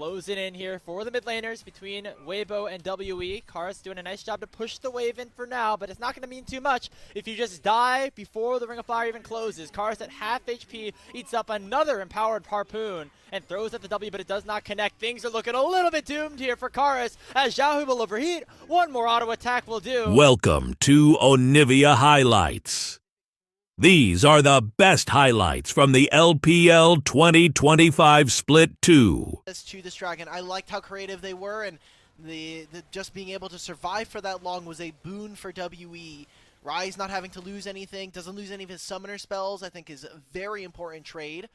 Closing in here for the mid laners between Weibo and WE. Kara's doing a nice job to push the wave in for now, but it's not going to mean too much if you just die before the Ring of Fire even closes. Kara's at half HP, eats up another empowered harpoon, and throws at the W, but it does not connect. Things are looking a little bit doomed here for Karas as Xiaohu will overheat. One more auto attack will do. Welcome to Onivia Highlights. These are the best highlights from the LPL 2025 Split 2. To this dragon, I liked how creative they were, and the just being able to survive for that long was a boon for WE. Rise not having to lose anything, doesn't lose any of his summoner spells, I think is a very important trade.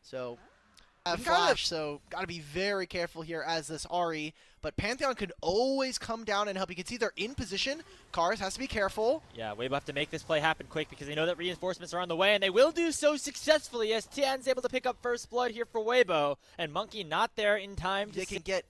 So, Flash, so gotta be very careful here as this Ahri. But Pantheon could always come down and help. You can see they're in position. Kars has to be careful. Yeah, Weibo have to make this play happen quick because they know that reinforcements are on the way, and they will do so successfully as Tian's able to pick up first blood here for Weibo, and Monkey not there in time. They can get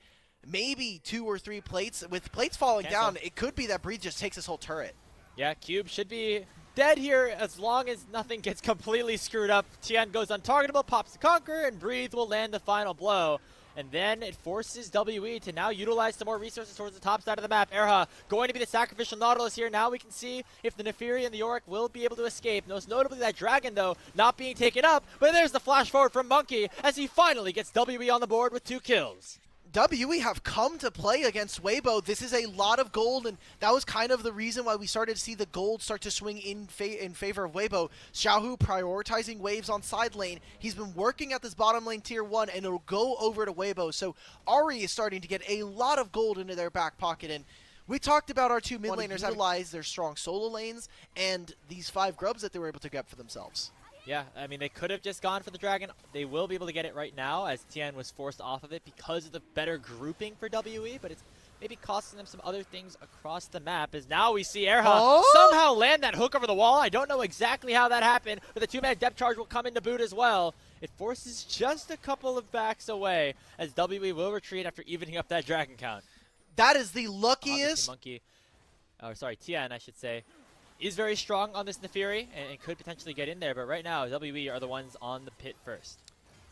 maybe 2 or 3 plates. With plates falling down, it could be that Breathe just takes this whole turret. Yeah, Cube should be dead here as long as nothing gets completely screwed up. Tian goes untargetable, pops the Conqueror, and Breathe will land the final blow. And then it forces WE to now utilize some more resources towards the top side of the map. Erha going to be the sacrificial Nautilus here. Now we can see if the Nefiri and the Yorick will be able to escape. Most notably that Dragon, though, not being taken up. But there's the flash forward from Monkey as he finally gets WE on the board with 2 kills. WE have come to play against Weibo. This is a lot of gold, and that was kind of the reason why we started to see the gold start to swing in favor of Weibo. Xiaohu prioritizing waves on side lane. He's been working at this bottom lane tier 1, and it'll go over to Weibo. So Ahri is starting to get a lot of gold into their back pocket, and we talked about our 2 mid laners utilize their strong solo lanes and these 5 grubs that they were able to get for themselves. Yeah, I mean, they could have just gone for the Dragon. They will be able to get it right now as Tian was forced off of it because of the better grouping for WE, but it's maybe costing them some other things across the map, as now we see Erha somehow land that hook over the wall. I don't know exactly how that happened, but the 2-man depth charge will come into boot as well. It forces just a couple of backs away as WE will retreat after evening up that Dragon count. That is the luckiest. Tian, I should say, is very strong on this Nefiri and could potentially get in there, but right now WE are the ones on the pit first.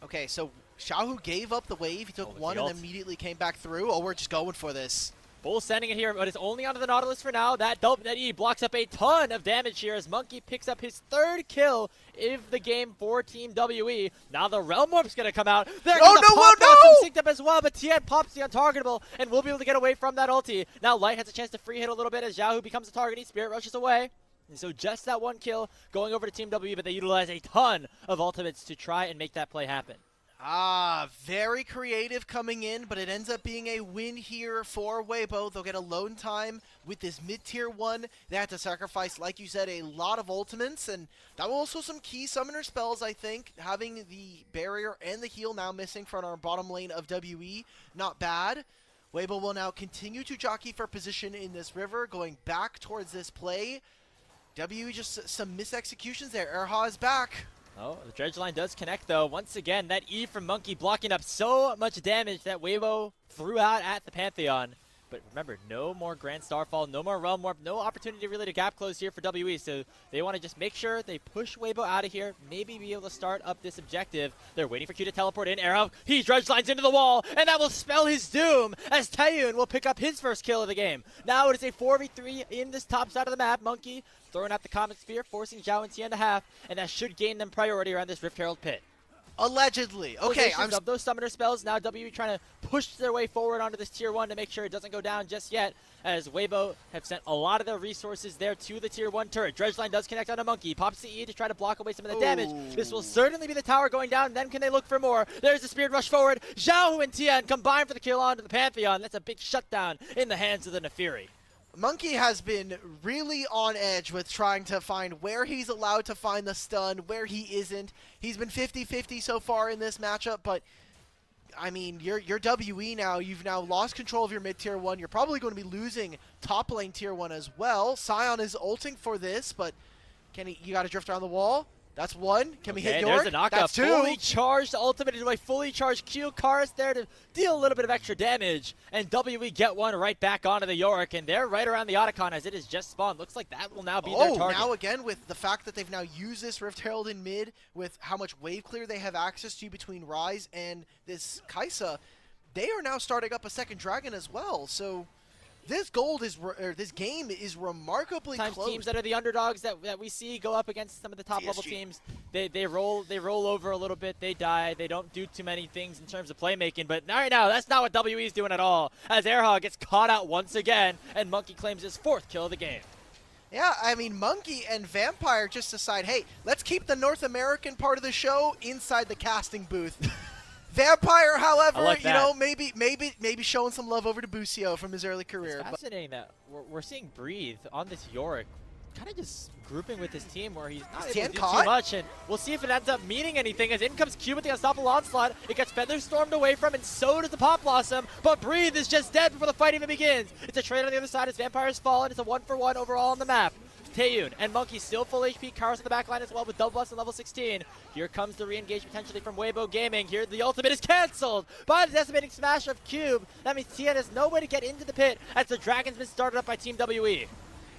Okay, so Xiaohu gave up the wave. He took one and immediately came back through. Oh, we're just going for this. Bull sending it here, but it's only onto the Nautilus for now. That E blocks up a ton of damage here as Monkey picks up his 3rd kill of the game for Team WE. Now the Realm Warp's going to come out. They're going to pop out some synced up as well, but Tian pops the untargetable and will be able to get away from that ulti. Now Light has a chance to free hit a little bit as Xiaohu becomes a target. He Spirit rushes away. And so just that 1 kill going over to Team W, but they utilize a ton of ultimates to try and make that play happen. Very creative coming in, but it ends up being a win here for Weibo. They'll get a lone time with this mid-tier 1. They had to sacrifice, like you said, a lot of ultimates, and that was also some key summoner spells, I think. Having the barrier and the heal now missing from our bottom lane of WE, not bad. Weibo will now continue to jockey for position in this river, going back towards this play. WE just some misexecutions there. Erha is back. Oh, the dredge line does connect, though. Once again, that E from Monkey blocking up so much damage that Weibo threw out at the Pantheon. But remember, no more Grand Starfall, no more Realm Warp, no opportunity really to gap close here for WE. So they want to just make sure they push Weibo out of here, maybe be able to start up this objective. They're waiting for Q to teleport in. Arrow, he dredge lines into the wall, and that will spell his doom as Taeyun will pick up his first kill of the game. Now it is a 4v3 in this top side of the map. Monkey throwing out the Comet Sphere, forcing Zhao and Tian to half, and that should gain them priority around this Rift Herald pit. Allegedly. Okay, of those summoner spells, now WE trying to push their way forward onto this tier 1 to make sure it doesn't go down just yet, as Weibo have sent a lot of their resources there to the tier 1 turret. Dredgeline does connect on a Monkey, pops the E to try to block away some of the damage. This will certainly be the tower going down, then can they look for more? There's the Spirit Rush forward. Xiaohu and Tian combine for the kill onto the Pantheon. That's a big shutdown in the hands of the Nefiri. Monkey has been really on edge with trying to find where he's allowed to find the stun, where he isn't. He's been 50-50 so far in this matchup, but I mean, you're WE now. You've now lost control of your mid-tier 1. You're probably going to be losing top lane tier 1 as well. Sion is ulting for this, but can he? You got to drift around the wall. That's 1. Can we hit York? There's a knockup. That's 2. Fully charged ultimate into a fully charged Q. Karis there to deal a little bit of extra damage. And WE get 1 right back onto the Yorick. And they're right around the Otacon as it is just spawned. Looks like that will now be their target. Now again with the fact that they've now used this Rift Herald in mid with how much wave clear they have access to between Rise and this Kaisa. they are now starting up a second dragon as well. So this this game is remarkably Sometimes close. teams that are the underdogs that we see go up against some of the top level teams, they roll over a little bit, they die, they don't do too many things in terms of playmaking. But right now, that's not what WE is doing at all. As Airhog gets caught out once again, and Monkey claims his 4th kill of the game. Yeah, I mean, Monkey and Vampire just decide, hey, let's keep the North American part of the show inside the casting booth. Vampire, however, like you know, that. maybe showing some love over to Busio from his early career. It's fascinating that we're seeing Breathe on this Yorick kind of just grouping with his team where he's not able to do too much, and we'll see if it ends up meaning anything. As in comes Cube with the Unstoppable Onslaught, it gets Feather Stormed away from, and so does the Pop Blossom, but Breathe is just dead before the fight even begins. It's a trade on the other side as Vampire's fallen. It's a 1-for-1 overall on the map. Taeyun and Monkey still full HP. Karos on the back line as well with double blast on level 16. Here comes the re-engage potentially from Weibo Gaming. Here the ultimate is cancelled by the decimating smash of Cube. That means Tien has no way to get into the pit as the Dragon's been started up by Team WE.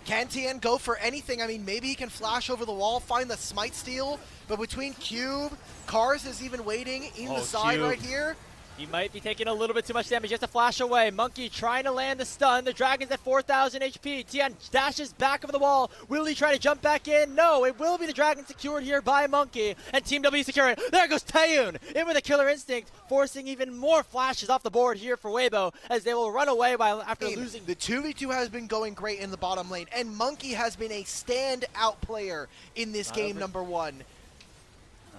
Can Tien go for anything? I mean, maybe he can flash over the wall, find the smite steal, but between Cube, Cars is even waiting in the side Cube. right here. He might be taking a little bit too much damage. He has to flash away. Monkey trying to land the stun. The Dragon's at 4,000 HP. Tien dashes back over the wall. Will he try to jump back in? No, it will be the Dragon secured here by Monkey. And Team W secure it. There goes Taeyun in with a killer instinct, forcing even more flashes off the board here for Weibo as they will run away after losing. The 2v2 has been going great in the bottom lane, and Monkey has been a standout player in this game, number 1.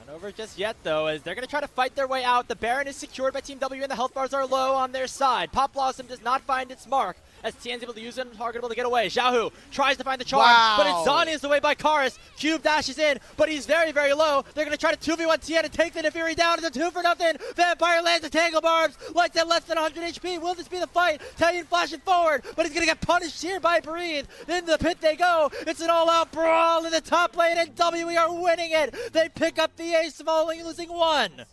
Not over just yet, though, as they're going to try to fight their way out. The Baron is secured by Team W, and the health bars are low on their side. Pop Blossom does not find its mark, as Tien's able to use it and targetable to get away. Xiaohu tries to find the charm, but it's Zhonya's away by Karis. Cube dashes in, but he's very, very low. They're going to try to 2v1 Tien and take the Nefiri down. It's a 2-for-0. Vampire lands the Tangle Barbs, lights at less than 100 HP. Will this be the fight? Taeyun flashing forward, but he's going to get punished here by Breathe. In the pit they go. It's an all-out brawl in the top lane, and WE are winning it. They pick up the ace of only losing 1.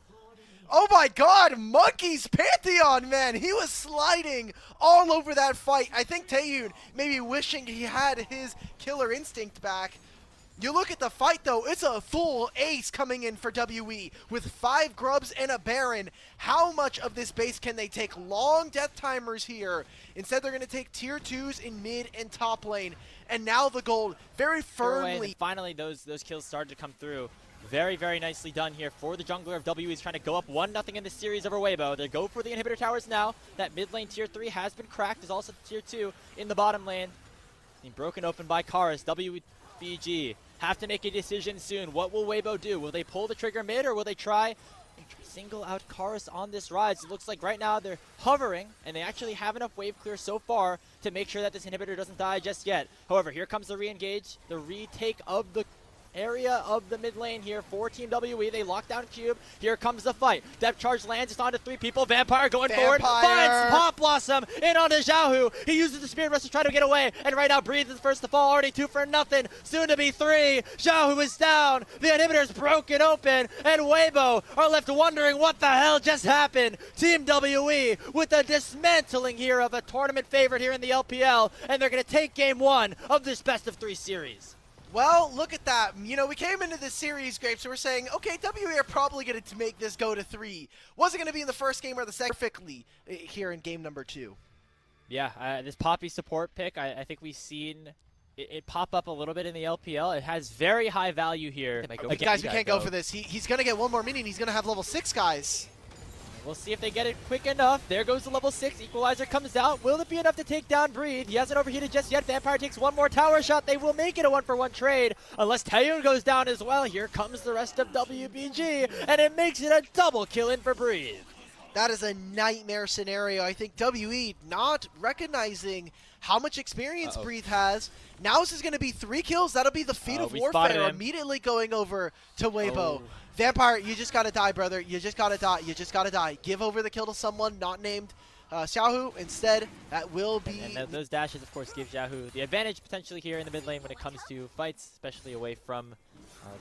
Oh my god, Monkey's Pantheon, man. He was sliding all over that fight. I think Taeyun maybe wishing he had his killer instinct back. You look at the fight, though, it's a full ace coming in for WE with 5 grubs and a Baron. How much of this base can they take? Long death timers here. Instead, they're going to take tier 2s in mid and top lane. And now the gold very firmly. Finally, those kills started to come through. Very, very nicely done here for the jungler of WE. He's trying to go up 1-0 in the series over Weibo. They go for the inhibitor towers now. That mid lane tier 3 has been cracked. There's also tier 2 in the bottom lane. Being broken open by Karis. WBG have to make a decision soon. What will Weibo do? Will they pull the trigger mid, or will they try and single out Karis on this rise? It looks like right now they're hovering, and they actually have enough wave clear so far to make sure that this inhibitor doesn't die just yet. However, here comes the re-engage, the retake of the area of the mid lane here for Team WE. They lock down Cube. Here comes the fight. Depth charge lands just onto 3 people. Vampire going forward. Finds Pop Blossom in onto Xiaohu. He uses the Spirit Rush to try to get away. And right now Breathe is first to fall. Already 2-for-0. Soon to be 3. Xiaohu is down. The inhibitor's broken open. And Weibo are left wondering what the hell just happened. Team WE with a dismantling here of a tournament favorite here in the LPL. And they're going to take game 1 of this best of 3 series. Well, look at that. You know, we came into this series, Grapes, and we're saying, okay, WE are probably going to make this go to 3. Was it going to be in the first game or the second? Perfectly here in game number 2. Yeah, this Poppy support pick, I think we've seen it pop up a little bit in the LPL. It has very high value here. Guys, we can't go for this. He's going to get 1 more minion. He's going to have level 6, guys. We'll see if they get it quick enough. There goes the level 6. Equalizer comes out. Will it be enough to take down Breed? He hasn't overheated just yet. Vampire takes 1 more tower shot. They will make it a 1-for-1 trade. Unless Taeyun goes down as well. Here comes the rest of WBG. And it makes it a double kill in for Breed. That is a nightmare scenario. I think WE not recognizing how much experience Breathe has. Now this is going to be 3 kills. That'll be the feat of warfare. Immediately going over to Weibo. Vampire, you just gotta die, brother. You just gotta die. You just gotta die. Give over the kill to someone not named Xiaohu. Instead, that will be... And those dashes, of course, give Xiaohu the advantage potentially here in the mid lane when it comes to fights, especially away from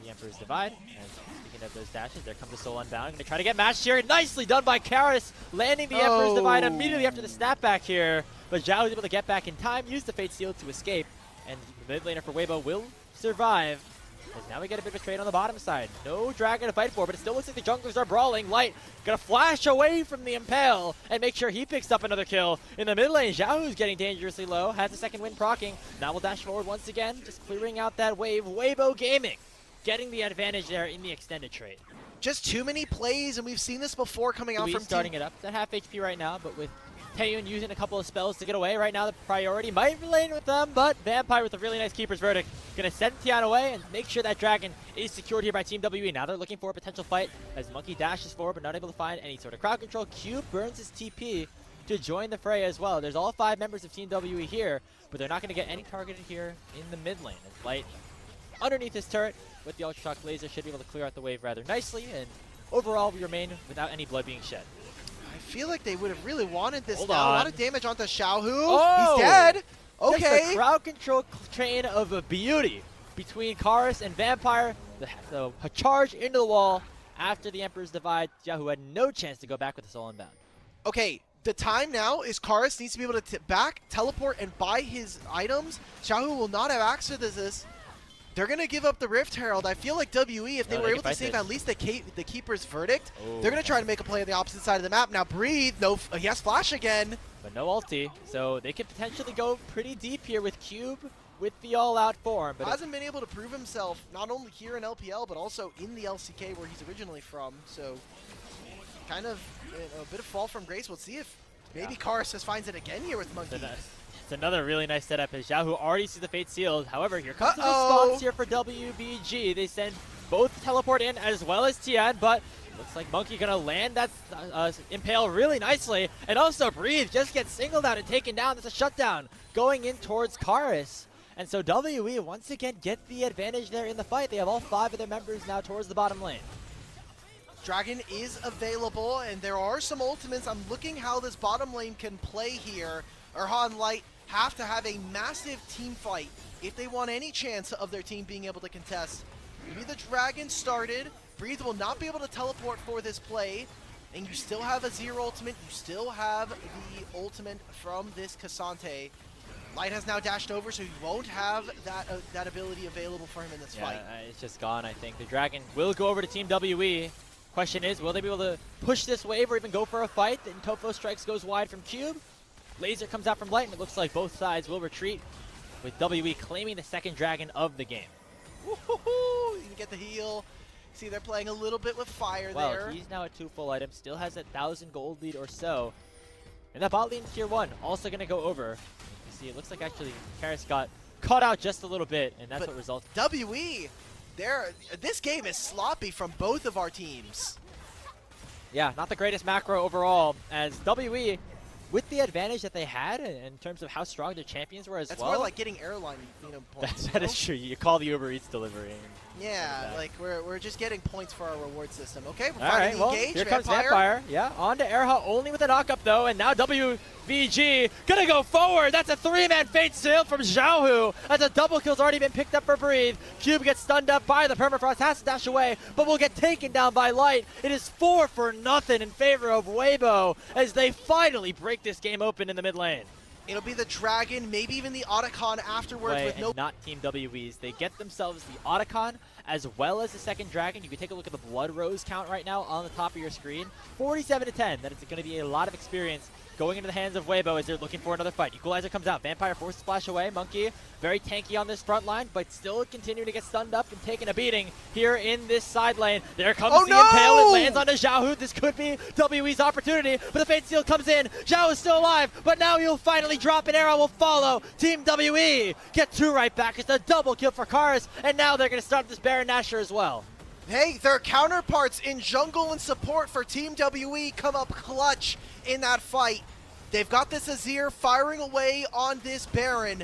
the Emperor's Divide. And speaking of those dashes, there comes the Soul Unbound. Going to try to get matched here. Nicely done by Karis, landing the Emperor's Divide immediately after the snapback here. But Xiaohu is able to get back in time, use the Fate Seal to escape. And the mid laner for Weibo will survive. As now we get a bit of a trade on the bottom side. No dragon to fight for, but it still looks like the junglers are brawling. Light gonna flash away from the Impale and make sure he picks up another kill. In the mid lane, Xiaohu's getting dangerously low, has a second wind proccing. Now we'll dash forward once again, just clearing out that wave. Weibo Gaming getting the advantage there in the extended trade. Just too many plays, and we've seen this before coming out from starting it up. It's at half HP right now, but with Taeyun using a couple of spells to get away right now, the priority might relate with them, but Vampire with a really nice Keeper's Verdict. Gonna send Tian away and make sure that dragon is secured here by Team WE. Now they're looking for a potential fight as Monkey dashes forward but not able to find any sort of crowd control. Cube burns his TP to join the fray as well. There's all 5 members of Team WE here, but they're not gonna get any targeted here in the mid lane. As Light underneath his turret with the Ultra Shock Laser should be able to clear out the wave rather nicely, and overall we remain without any blood being shed. I feel like they would have really wanted this Hold now. on. A lot of damage onto Xiaohu. Oh! He's dead. Just Okay. a crowd control train of a beauty between Karis and Vampire. The charge into the wall after the Emperor's Divide. Xiaohu had no chance to go back with the soul inbound. Okay, the time now is Karis needs to be able to teleport and buy his items. Xiaohu will not have access to this. They're going to give up the Rift Herald. I feel like WE, if they were able to save at least the Keeper's Verdict, they're going to try to make a play on the opposite side of the map. Now Breathe, he has Flash again. But no ulti, so they could potentially go pretty deep here with Cube with the all-out form. But hasn't been able to prove himself, not only here in LPL, but also in the LCK where he's originally from. So kind of a bit of fall from grace. We'll see if maybe Karis just finds it again here with Monkey. It's another really nice setup as Xiaohu already sees the Fate Sealed. However, here comes the response here for WBG. They send both teleport in as well as Tian, but looks like Monkey gonna land that Impale really nicely. And also Breathe just gets singled out and taken down. That's a shutdown going in towards Karis. And so WE once again get the advantage there in the fight. They have all 5 of their members now towards the bottom lane. Dragon is available, and there are some ultimates. I'm looking how this bottom lane can play here. Erhan Light have to have a massive team fight if they want any chance of their team being able to contest. Maybe the Dragon started. Breathe will not be able to teleport for this play, and you still have a 0 ultimate. You still have the ultimate from this Cassante. Light has now dashed over, so he won't have that ability available for him in this fight. It's just gone, I think. The Dragon will go over to Team WE. Question is, will they be able to push this wave or even go for a fight? Then Tofo Strikes goes wide from Cube. Laser comes out from Light, and it looks like both sides will retreat, with WE claiming the second dragon of the game. Woohoo! You can get the heal. See, they're playing a little bit with fire there. Well, he's now at 2 full items, still has a 1,000 gold lead or so. And that bot lane tier 1 also going to go over. You see, it looks like actually Karis got caught out just a little bit, and that's what resulted. WE, this game is sloppy from both of our teams. Yeah, not the greatest macro overall, as WE, with the advantage that they had in terms of how strong their champions were as well. That's more like getting airline points. That is true. You call the Uber Eats delivery. Yeah, like we're just getting points for our reward system. Okay, we're All right, finding well, the engage. here comes Vampire. Yeah, on to Erha only with a knockup though, and now WBG gonna go forward. That's a 3-man Fate Seal from Xiaohu. That's a double kill's already been picked up for Breathe. Cube gets stunned up by the Permafrost, has to dash away, but will get taken down by Light. It is 4-0 in favor of Weibo as they finally break this game open in the mid lane. It'll be the Dragon, maybe even the Otacon afterwards with no... not Team WE's. They get themselves the Otacon as well as the second Dragon. You can take a look at the Blood Rose count right now on the top of your screen. 47-10. That is going to be a lot of experience going into the hands of Weibo as they're looking for another fight. Equalizer comes out. Vampire forced splash away. Monkey very tanky on this front line, but still continuing to get stunned up and taking a beating here in this side lane. There comes the Impale. It lands onto Xiaohu. This could be WE's opportunity, but the Fate Seal comes in. Xiaohu is still alive, but now he'll finally drop, an arrow will follow. Team WE get 2 right back. It's a double kill for Karis, and now they're going to start this Baron Nashor as well. Hey, their counterparts in jungle and support for Team WE come up clutch in that fight. They've got this Azir firing away on this Baron,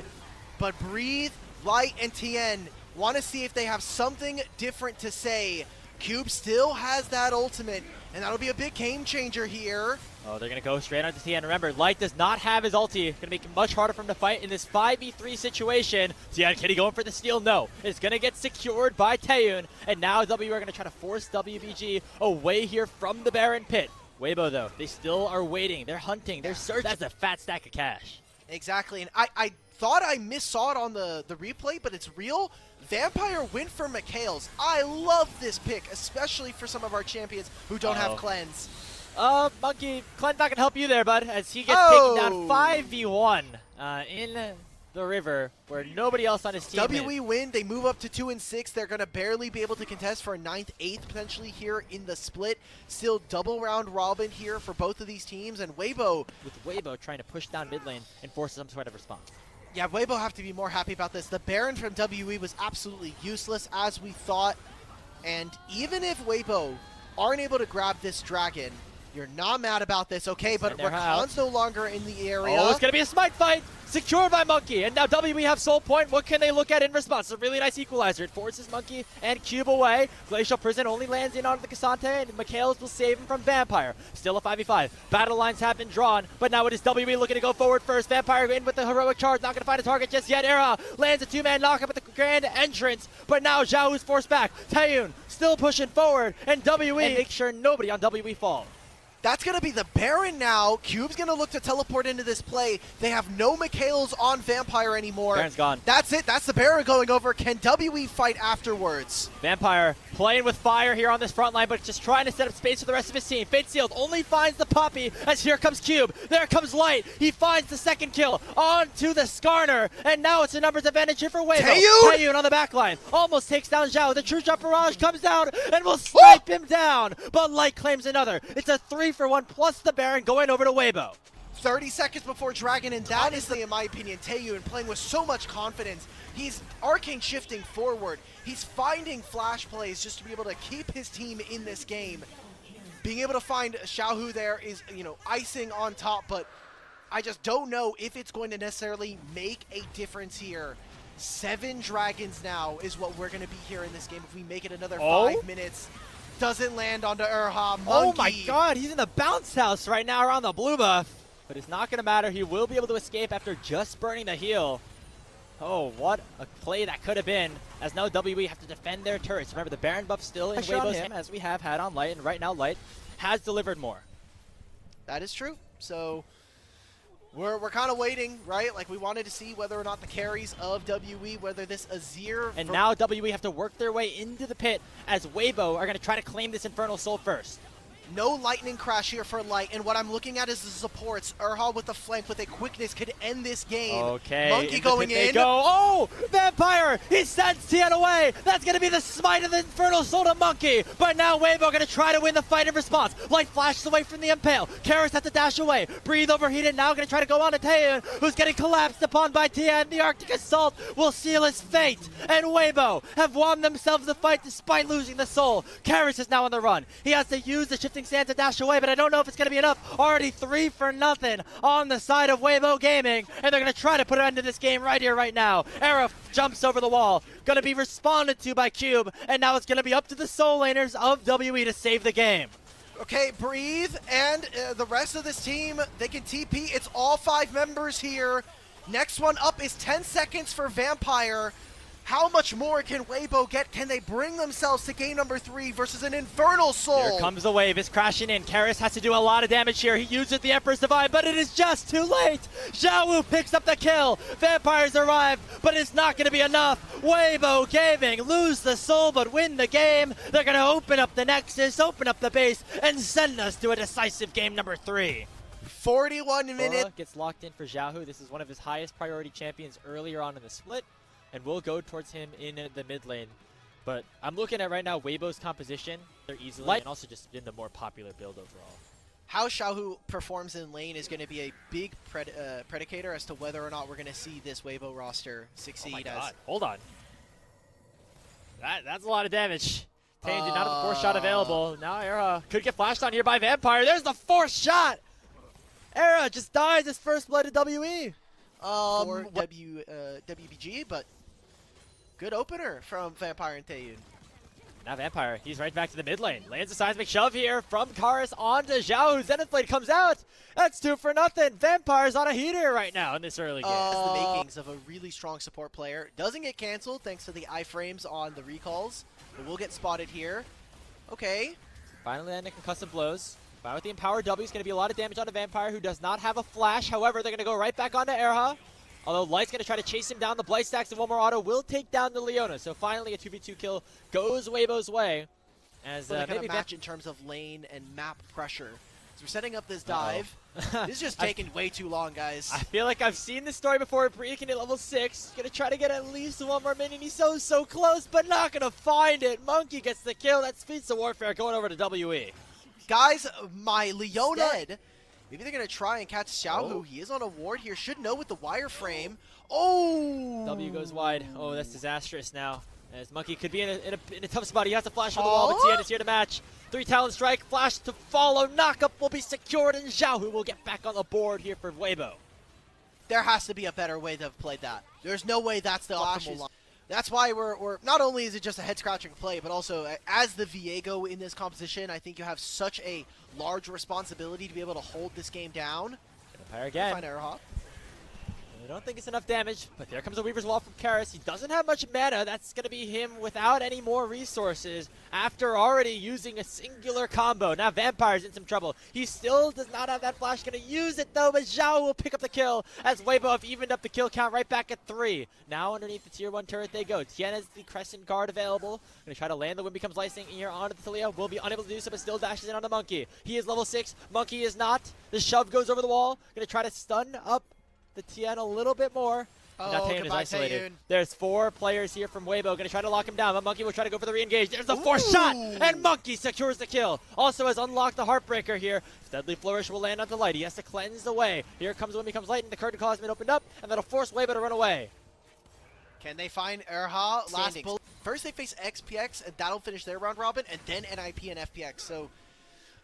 but Breathe, Light, and Tien want to see if they have something different to say. Cube still has that ultimate, and that'll be a big game changer here. Oh, they're going to go straight onto Tien. Remember, Light does not have his ulti. Going to make it much harder for him to fight in this 5v3 situation. Tien, can he go in for the steal? No. It's going to get secured by Taeyun, and now W are going to try to force WBG away here from the Baron pit. Weibo, though, they still are waiting. They're hunting. They're searching. That's a fat stack of cash. Exactly, and I thought I missaw it on the replay, but it's real. Vampire win for Mikhails. I love this pick, especially for some of our champions who don't have cleanse. Monkey, Clen's not going to help you there, bud, as he gets taken down 5v1 in the river where nobody else on his team WE win. They move up to 2 and 6. They're going to barely be able to contest for a 9th, 8th potentially here in the split. Still double round robin here for both of these teams. And Weibo, with Weibo trying to push down mid lane and force some sort of response. Yeah, Weibo have to be more happy about this. The Baron from WE was absolutely useless as we thought. And even if Weibo aren't able to grab this dragon, you're not mad about this, okay? But Rakan's no longer in the area. Oh, it's going to be a smite fight. Secured by Monkey. And now WE have Soul Point. What can they look at in response? A really nice equalizer. It forces Monkey and Cube away. Glacial Prison only lands in on the Cassante, and Mikhails will save him from Vampire. Still a 5v5. Battle lines have been drawn, but now it is WE looking to go forward first. Vampire in with the heroic charge. Not going to find a target just yet. Era lands a 2-man knockup at the grand entrance, but now Zhao is forced back. Taeyun still pushing forward, and WE make sure nobody on WE falls. That's going to be the Baron now. Cube's going to look to teleport into this play. They have no Mikhails on Vampire anymore. Baron's gone. That's it. That's the Baron going over. Can WE fight afterwards? Vampire playing with fire here on this front line, but just trying to set up space for the rest of his team. Fate Sealed only finds the Poppy as here comes Cube. There comes Light. He finds the second kill onto the Skarner, and now it's a numbers advantage here for Weibo. Taeyun on the back line almost takes down Zhao. The True Shot Barrage comes down and will snipe him down, but Light claims another. It's a 3-for-1 plus the Baron going over to Weibo. 30 seconds before Dragon, and that is, in my opinion, Taeyun playing with so much confidence. He's arcane shifting forward. He's finding flash plays just to be able to keep his team in this game. Being able to find Xiaohu there is, icing on top, but I just don't know if it's going to necessarily make a difference here. 7 dragons now is what we're going to be here in this game if we make it another 5 minutes. Doesn't land onto Erha. Monkey. Oh my god, he's in the bounce house right now around the blue buff. But it's not going to matter. He will be able to escape after just burning the heal. Oh, what a play that could have been, as now WE have to defend their turrets. Remember, the Baron buff still in Weibo's hand, as we have had on Light, and right now Light has delivered more. That is true. So we're kind of waiting, right? Like, we wanted to see whether or not the carries of WE, whether this Azir... And now WE have to work their way into the pit, as Weibo are going to try to claim this Infernal Soul first. No lightning crash here for Light, and what I'm looking at is the supports. Erha with the flank with a quickness could end this game. Okay. Monkey going in. Oh, Vampire! He sends Tian away! That's going to be the smite of the Infernal Soul to Monkey! But now Weibo going to try to win the fight in response. Light flashes away from the Impale. Karis has to dash away. Breathe overheated now, going to try to go on to Taeyun, who's getting collapsed upon by Tian. The Arctic Assault will seal his fate. And Weibo have won themselves the fight despite losing the soul. Karis is now on the run. He has to use the Shifting Sand to dash away, but I don't know if it's going to be enough. Already 3-for-0 on the side of Weibo Gaming, and they're going to try to put an end to this game right here, right now. Era jumps over the wall, going to be responded to by Cube, and now it's going to be up to the soul laners of WE to save the game. Okay, breathe, and the rest of this team, they can TP. It's all 5 members here. Next one up is 10 seconds for Vampire. How much more can Weibo get? Can they bring themselves to game number 3 versus an Infernal Soul? Here comes the wave. It's crashing in. Karis has to do a lot of damage here. He uses the Emperor's Divine, but it is just too late. Zhao Wu picks up the kill. Vampires arrive, but it's not going to be enough. Weibo Gaming lose the soul, but win the game. They're going to open up the Nexus, open up the base, and send us to a decisive game number 3. 41 minutes. Gets locked in for Zhao Hu. This is one of his highest priority champions earlier on in the split, and we'll go towards him in the mid lane. But I'm looking at right now Weibo's composition. They're easily, and also just in the more popular build overall. How Xiaohu performs in lane is going to be a big predicator as to whether or not we're going to see this Weibo roster succeed. Oh my God. Hold on. That's a lot of damage. Taeyun did not have the 4th shot available. Now Era could get flashed on here by Vampire. There's the 4th shot! Era just dies his first blood to WE. For WBG, but good opener from Vampire and Taeyun. Now Vampire, he's right back to the mid lane. Lands a seismic shove here from Karis onto Zhao. Zenith Blade comes out. That's 2-for-0. Vampire's on a heater right now in this early game. That's the makings of a really strong support player. Doesn't get canceled thanks to the iframes on the recalls, but we'll get spotted here. Okay. Finally landing concussive blows. But with the Empower W, is going to be a lot of damage on a Vampire who does not have a flash. However, they're going to go right back onto Erha. Although Light's going to try to chase him down. The Blight stacks and one more auto will take down the Leona. So finally a 2v2 kill goes Weibo's way. As Well, they kind maybe of match in terms of lane and map pressure. So we're setting up this dive. This is just taking way too long, guys. I feel like I've seen this story before. Breaking at level 6. Gonna try to get at least one more minion. He's so close, but not gonna find it. Monkey gets the kill. That speeds the warfare going over to WE. Guys, my Leona. Maybe they're going to try and catch Xiaohu. He is on a ward here. Should know with the wireframe. Oh! W goes wide. Oh, that's disastrous now. As Monkey could be in a tough spot. He has to flash on the wall, but Tien is here to match. 3 Talon Strike, flash to follow. Knockup will be secured, and Xiaohu will get back on the board here for Weibo. There has to be a better way to have played that. There's no way that's the optimal line. That's why we're not only is it just a head-scratching play, but also as the Viego in this composition, I think you have such a large responsibility to be able to hold this game down. Empire again. Find Air Hop. I don't think it's enough damage, but there comes a Weaver's Wall from Karis. He doesn't have much mana. That's going to be him without any more resources after already using a singular combo. Now Vampire's in some trouble. He still does not have that flash. Going to use it though, but Zhao will pick up the kill as Weibo have evened up the kill count right back at 3. Now underneath the tier 1 turret they go. Tien has the Crescent Guard available. Going to try to land the Wind Becomes Lightning here onto the Talia. Will be unable to do so, but still dashes in on the Monkey. He is level 6. Monkey is not. The shove goes over the wall. Going to try to stun up the Tien a little bit more. Oh, Taeyun is goodbye, isolated. Taeyun. There's 4 players here from Weibo. Going to try to lock him down, but Monkey will try to go for the re-engage. There's the 4th shot, and Monkey secures the kill. Also has unlocked the Heartbreaker here. Deadly Flourish will land onto Light. He has to cleanse the way. Here comes when becomes Light, and the curtain call has been opened up, and that'll force Weibo to run away. Can they find Erha? Last bullet. First they face XPX, and that'll finish their round robin, and then NIP and FPX. So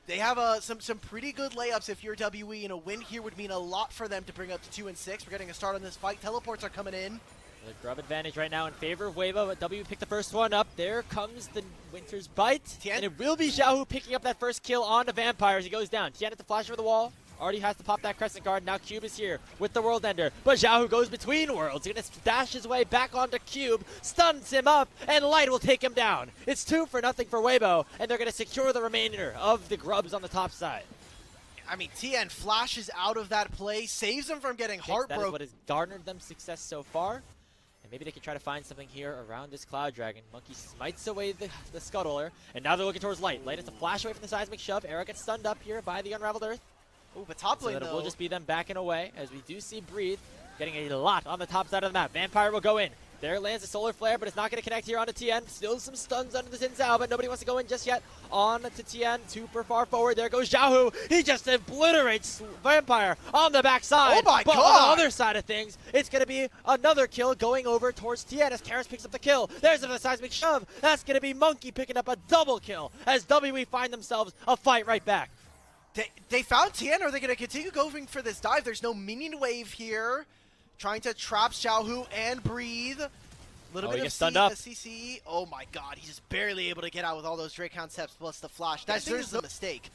they have some pretty good layups if you're WE, and a win here would mean a lot for them to bring up to 2 and 6. We're getting a start on this fight. Teleports are coming in. The grub advantage right now in favor of Weibo, but W picked the first one up. There comes the Winter's Bite, Tien. and it will be Xiaohu picking up that first kill on the Vampires. He goes down. Tien has to flash over the wall. Already has to pop that Crescent Guard. Now Cube is here with the World Ender. But Xiaohu goes between worlds. He's going to dash his way back onto Cube. Stuns him up. And Light will take him down. It's 2-0 for Weibo. And they're going to secure the remainder of the grubs on the top side. I mean, Tien flashes out of that play. Saves him from getting That is heartbroken. what has garnered them success so far. And maybe they can try to find something here around this Cloud Dragon. Monkey smites away the Scuttler. And now they're looking towards Light. Light has to flash away from the Seismic Shove. Era gets stunned up here by the Unraveled Earth. Ooh, but top lane, So that it though. will just be them backing away, as we do see Breathe getting a lot on the top side of the map. Vampire will go in. There lands a Solar Flare, but it's not going to connect here onto Tien. Still some stuns under the Xin Zhao, but nobody wants to go in just yet. On to Tien, super far forward. There goes Xiaohu. He just obliterates Vampire on the backside. Oh my but God! on the other side of things, it's going to be another kill going over towards Tien as Karis picks up the kill. There's a Seismic Shove. That's going to be Monkey picking up a double kill as WE find themselves a fight right back. They found Tien. Are they going to continue going for this dive? There's no minion wave here. Trying to trap Xiaohu and Breathe. Little bit he of gets stunned up. CC. Oh my God, he's just barely able to get out with all those Drake concepts plus the flash. That's a mistake.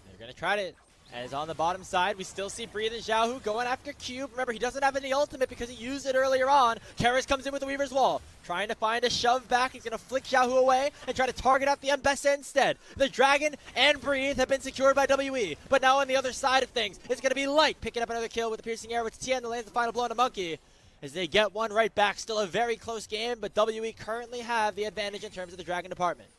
They're going to try it. As on the bottom side, we still see Breathe and Xiaohu going after Cube. Remember, he doesn't have any ultimate because he used it earlier on. Karis comes in with the Weaver's Wall, trying to find a shove back. He's going to flick Xiaohu away and try to target out the Mbessa instead. The Dragon and Breathe have been secured by WE. But now on the other side of things, it's going to be Light picking up another kill with the Piercing Arrow, which Tien lands the final blow on a Monkey. As they get one right back. Still a very close game, but WE currently have the advantage in terms of the Dragon department.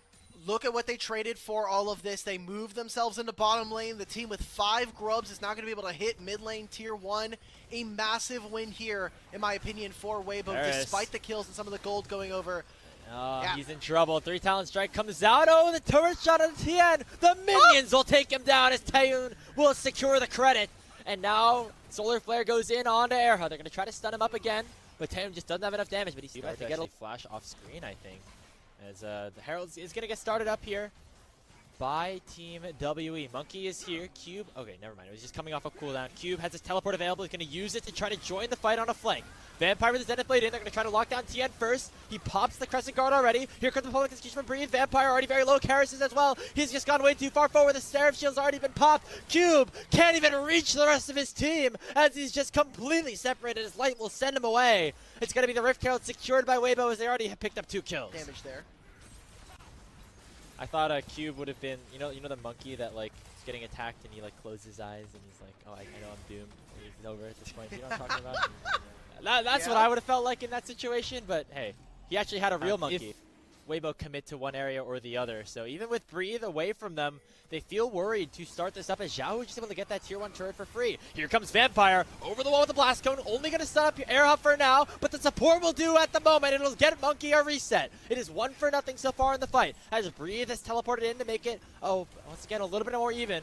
Look at what they traded for all of this. They moved themselves into bottom lane. The team with 5 grubs is not going to be able to hit mid lane tier 1. A massive win here, in my opinion, for Weibo, despite the kills and some of the gold going over. Oh, yeah. He's in trouble. 3 Talon Strike comes out. Oh, the turret shot on Tien. The minions will take him down as Taeyun will secure the credit. And now Solar Flare goes in onto Erha. They're going to try to stun him up again, but Taeyun just doesn't have enough damage. But he's starting to get a flash off screen, I think. As the Herald is going to get started up here by Team WE. Monkey is here. Cube. Okay, never mind. It was just coming off a cooldown. Cube has his teleport available. He's going to use it to try to join the fight on a flank. Vampire with his Zenith Blade in. They're going to try to lock down Tien first. He pops the Crescent Guard already. Here comes the public execution from Breathe. Vampire already very low. Karis is as well. He's just gone way too far forward. The Seraph Shield's already been popped. Cube can't even reach the rest of his team as he's just completely separated. His Light will send him away. It's going to be the Rift Herald secured by Weibo as they already have picked up 2 kills. Damage there. I thought a Cube would have been, you know the Monkey that like getting attacked and he like closes his eyes and he's like, oh, I know I'm doomed. He's over at this point. You know what I'm talking about? That's what I would have felt like in that situation, but hey, he actually had a real monkey. Weibo commit to one area or the other. So even with Breathe away from them, they feel worried to start this up as Xiao is just able to get that tier 1 turret for free. Here comes Vampire over the wall with the blast cone, only going to set up Air Hub for now, but the support will do at the moment. It'll get Monkey a reset. It is 1-0 so far in the fight as Breathe has teleported in to make it, once again, a little bit more even.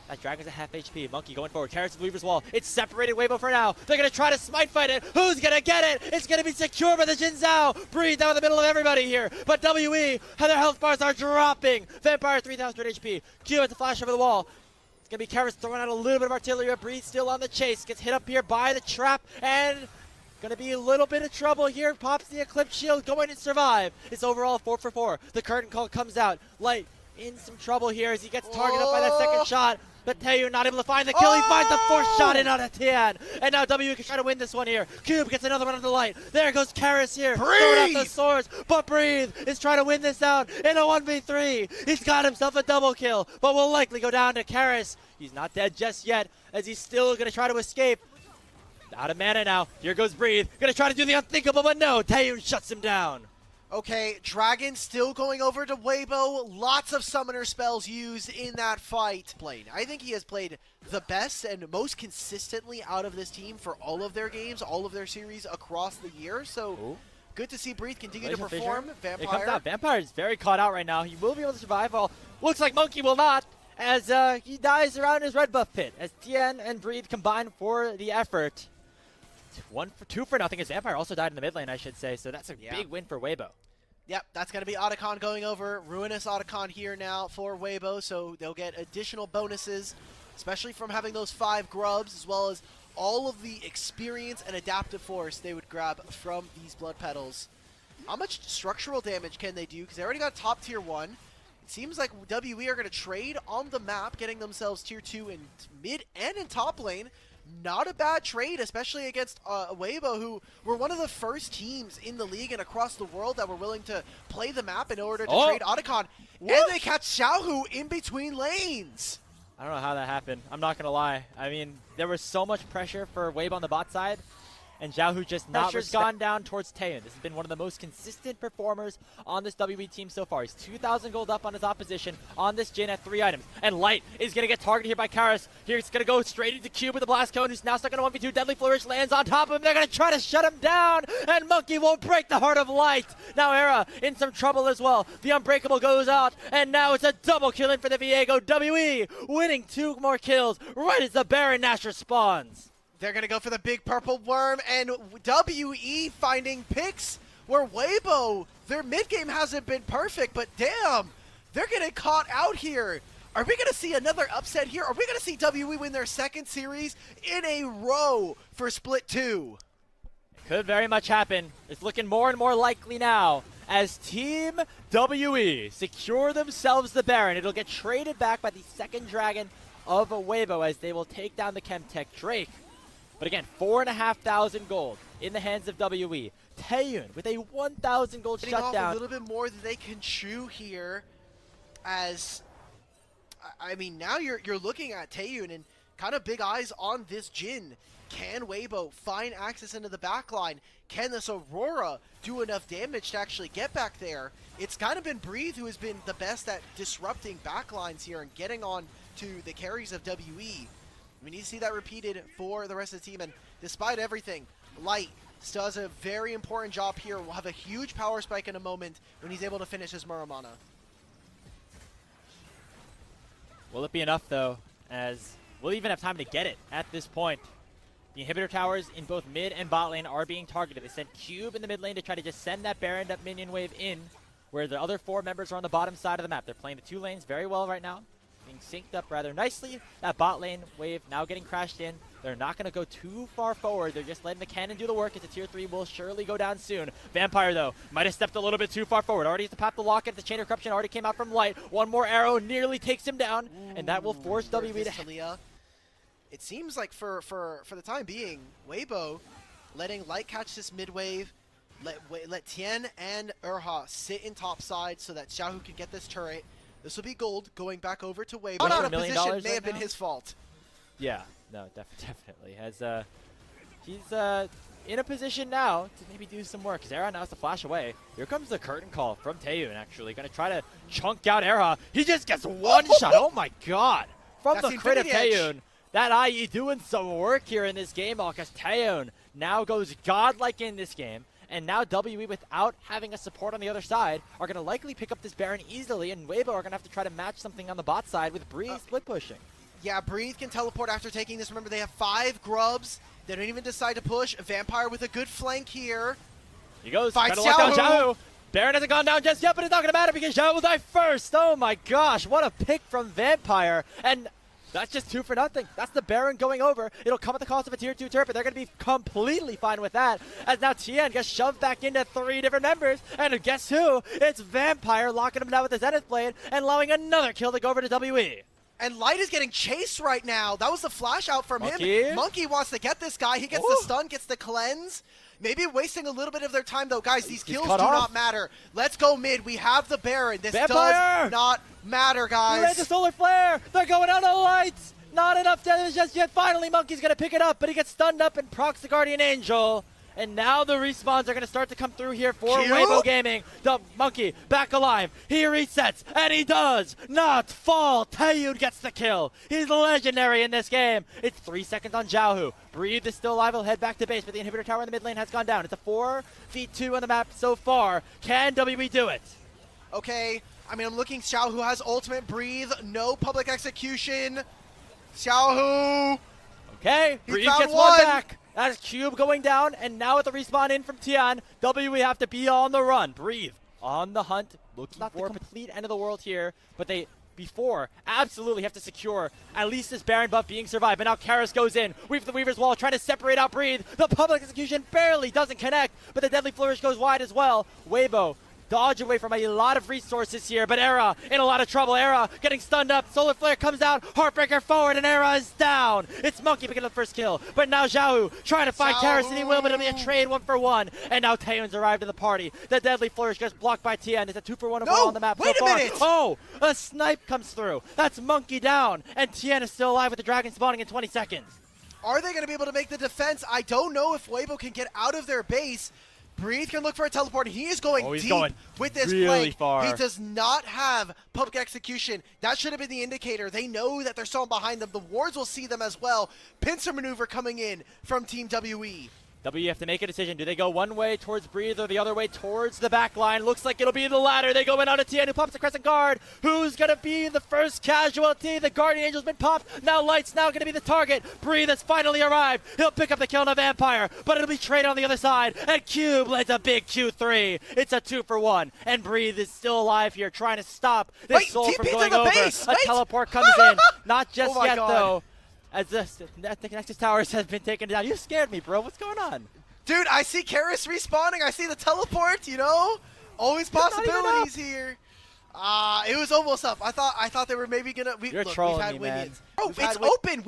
That Dragon's at half HP. Monkey going forward. Carrots with Weaver's Wall. It's separated Weibo for now. They're going to try to smite fight it. Who's going to get it? It's going to be secured by the Jin Zhao. Breathe down in the middle of everybody here. But WE, how their health bars are dropping. Vampire 3,000 HP. Q at the flash over the wall. It's going to be Carrots throwing out a little bit of artillery. Breathe still on the chase. Gets hit up here by the trap. And going to be a little bit of trouble here. Pops the Eclipse Shield. Going to survive. It's overall 4 for 4. The curtain call comes out. Light in some trouble here as he gets targeted by that second shot. But Taeyu not able to find the kill. He finds the fourth shot in on a Tian. And now W can try to win this one here. Cube gets another one on the light. There goes Karis here. Throwing out the swords. But Breathe is trying to win this out in a 1v3. He's got himself a double kill. But will likely go down to Karis. He's not dead just yet as he's still going to try to escape. Out of mana now. Here goes Breathe. Going to try to do the unthinkable, but no. Taeyu shuts him down. Okay, Dragon still going over to Weibo. Lots of summoner spells used in that fight. I think he has played the best and most consistently out of this team for all of their games, all of their series across the year. So good to see Breathe continue to perform. Vampire. It comes out. Vampire is very caught out right now. He will be able to survive. Well, looks like Monkey will not, as he dies around his red buff pit. As Tien and Breathe combine for the effort. 2 for nothing as Vampire also died in the mid lane, I should say. So that's a big win for Weibo. Yep, that's going to be Otacon going over. Ruinous Otacon here now for Weibo, so they'll get additional bonuses, especially from having those 5 grubs, as well as all of the experience and adaptive force they would grab from these Blood Petals. How much structural damage can they do? Because they already got top tier 1. It seems like WE are going to trade on the map, getting themselves tier 2 in mid and in top lane. Not a bad trade, especially against Weibo, who were one of the first teams in the league and across the world that were willing to play the map in order to trade Otacon. And they catch Xiaohu in between lanes. I don't know how that happened. I'm not going to lie. I mean, there was so much pressure for Weibo on the bot side, and Xiaohu just not gone down towards Taeyeon. This has been one of the most consistent performers on this WB team so far. He's 2,000 gold up on his opposition on this Jin at 3 items. And Light is going to get targeted here by Karis. He's going to go straight into Cube with the Blast Cone, who's now stuck in a 1v2. Deadly Flourish lands on top of him. They're going to try to shut him down, and Monkey won't break the heart of Light. Now Era in some trouble as well. The Unbreakable goes out, and now it's a double kill in for the Viego. WE winning 2 more kills right as the Baron Nashor spawns. They're going to go for the big purple worm, and WE finding picks where Weibo, their mid-game hasn't been perfect, but damn, they're getting caught out here. Are we going to see another upset here? Are we going to see WE win their 2nd series in a row for Split 2? It could very much happen. It's looking more and more likely now as Team WE secure themselves the Baron. It'll get traded back by the 2nd Dragon of Weibo as they will take down the Chemtech Drake. But again, 4,500 gold in the hands of WE. Taeyeon with a 1,000 gold shutdown. A little bit more than they can chew here, as I mean, now you're looking at Taeyeon and kind of big eyes on this Jin. Can Weibo find access into the backline? Can this Aurora do enough damage to actually get back there? It's kind of been Breathe who has been the best at disrupting backlines here and getting on to the carries of WE. We need to see that repeated for the rest of the team, and despite everything, Light still has a very important job here. We'll have a huge power spike in a moment when he's able to finish his Muramana. Will it be enough, though, as we'll even have time to get it at this point? The inhibitor towers in both mid and bot lane are being targeted. They sent Cube in the mid lane to try to just send that Baron up minion wave in, where the other 4 members are on the bottom side of the map. They're playing the 2 lanes very well right now, being synced up rather nicely. That bot lane wave now getting crashed in. They're not going to go too far forward. They're just letting the cannon do the work. It's a tier 3 will surely go down soon. Vampire, though, might have stepped a little bit too far forward. Already has to pop the locket. The Chain of Corruption already came out from Light. One more arrow nearly takes him down, and that will force WB to... It seems like for the time being, Weibo letting Light catch this mid wave, let Tien and Urha sit in top side so that Xiaohu can get this turret. This will be gold going back over to Weibo. Went Not for out $1 of million position may right have been now? his fault. Yeah, no, definitely. He's in a position now to maybe do some work. Zera now has to flash away. Here comes the curtain call from Taeyun, actually. Gonna try to chunk out Era. He just gets one shot. Oh my god. From That's the crit of Infinity Edge. Taeyun. That IE doing some work here in this game, because Taeyun now goes godlike in this game. And now WE, without having a support on the other side, are going to likely pick up this Baron easily, and Weibo are going to have to try to match something on the bot side with Breeze split pushing. Yeah, Breathe can teleport after taking this. Remember, they have 5 grubs. They don't even decide to push. Vampire with a good flank here. He goes, Fights trying to lock down Xiaohu. Xiaohu. Baron hasn't gone down just yet, but it's not going to matter because Xiaohu will die first. Oh my gosh, what a pick from Vampire. And that's just 2 for nothing. That's the Baron going over. It'll come at the cost of a tier 2 turret, but they're going to be completely fine with that. As now Tien gets shoved back into 3 different members. And guess who? It's Vampire locking him down with the Zenith Blade and allowing another kill to go over to WE. And Light is getting chased right now. That was the flash out from Monkey. him. Monkey wants to get this guy. He gets the stun, gets the cleanse. Maybe wasting a little bit of their time, though. Guys, these kills do not matter. Let's go mid. We have the Baron. This Vampire. does not matter, He ran the guys. solar flare. They're going out of lights. Not enough damage just yet. Finally, Monkey's going to pick it up, but he gets stunned up and procs the Guardian Angel. And now the respawns are going to start to come through here for Q? Weibo Gaming. The Monkey back alive. He resets, and he does not fall. Taeyun gets the kill. He's legendary in this game. It's 3 seconds on Xiaohu. Breathe is still alive. He'll head back to base, but the inhibitor tower in the mid lane has gone down. It's a 4v2 on the map so far. Can WB do it? Okay, I mean, I'm looking. Xiaohu has ultimate. Breathe. No public execution. Xiaohu. Okay, He Breathe found gets one one. back. That's Cube going down, and now with the respawn in from Tian, we have to be on the run. Breathe on the hunt, looking Not the for a complete end of the world here, but they before absolutely have to secure at least this Baron buff being survived. But now Karis goes in, weave the Weaver's Wall, trying to separate out Breathe. The public execution barely doesn't connect, but the Deadly Flourish goes wide as well. Weibo dodge away from a lot of resources here, but Era in a lot of trouble. Era getting stunned up. Solar Flare comes out. Heartbreaker forward, and Era is down. It's Monkey picking up the first kill, but now Xiaohu trying to find Karis, and he will, but it'll be a trade 1-for-1. And now Taeyun's arrived in the party. The Deadly Flourish gets blocked by Tien. It's a 2-for-1 overall on the map wait so a far. minute! Oh, a snipe comes through. That's Monkey down, and Tien is still alive with the dragon spawning in 20 seconds. Are they going to be able to make the defense? I don't know if Weibo can get out of their base. Breathe can look for a teleport. He is going he's deep going with this really flank. far. He does not have public execution. That should have been the indicator. They know that there's someone behind them. The wards will see them as well. Pincer maneuver coming in from Team WE. W have to make a decision. Do they go one way towards Breathe or the other way towards the back line? Looks like it'll be the latter. They go in on a Tien who pops the Crescent Guard. Who's going to be the first casualty? The Guardian Angel's been popped. Now Light's now going to be the target. Breathe has finally arrived. He'll pick up the kill on a Vampire, but it'll be traded on the other side. And Cube lands a big Q3. It's a 2-for-1. And Breathe is still alive here, trying to stop this Wait, soul from TP to going the over. base. A Wait. teleport comes in. Not just Oh my yet, God. though. As the Nexus Towers has been taken down. You scared me, bro. What's going on? Dude, I see Karis respawning. I see the teleport, you know? Always not even possibilities here. It was almost up. I thought they were maybe gonna. You're Look, trolling we've had me, man. win-ins. Oh, We've it's had win- open.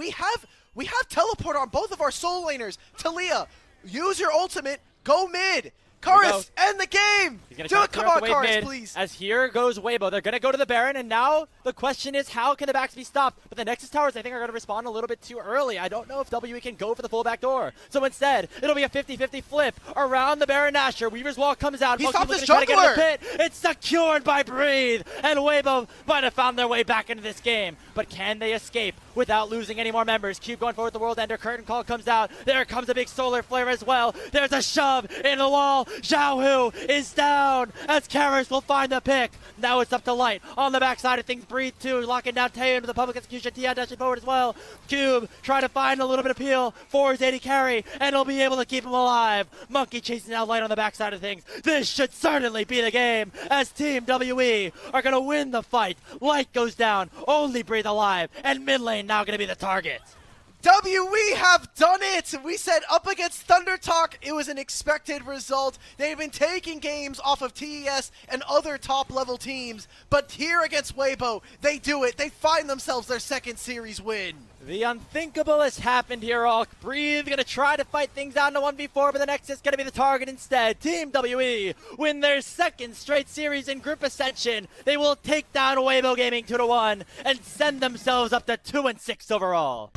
We have teleport on both of our soul laners. Talia, use your ultimate. Go mid. Here we Karis, end the game. He's gonna Do try it. to Come clear out on, the wave Karis, mid, please. As here goes Weibo. They're going to go to the Baron, and now the question is, how can the backs be stopped? But the Nexus Towers, I think, are going to respond a little bit too early. I don't know if WE can go for the full back door. So instead, it'll be a 50-50 flip around the Baron Nashor. Weaver's Wall comes out. He Monkey's stopped looking his to try to get in the jungler. pit. It's secured by Breathe, and Weibo might have found their way back into this game. But can they escape without losing any more members? Cube going forward, the World Ender. Curtain Call comes out. There comes a big solar flare as well. There's a shove in the wall. Xiaohu is down as Karis will find the pick. Now it's up to Light on the backside of things. Breathe too, locking down Taeyun with the public execution. Tia dashing forward as well. Cube trying to find a little bit of peel for his AD carry, and he'll be able to keep him alive. Monkey chasing out Light on the backside of things. This should certainly be the game, as Team WE are going to win the fight. Light goes down, only Breathe alive, and mid lane now going to be the target. WE have done it! We said up against Thunder Talk, it was an expected result. They've been taking games off of TES and other top-level teams, but here against Weibo, they do it. They find themselves their second series win. The unthinkable has happened here, all. Breathe gonna try to fight things out in a 1v4, but the next is gonna be the target instead. Team WE win their second straight series in Group Ascension. They will take down Weibo Gaming 2-1 and send themselves up to 2-6 overall.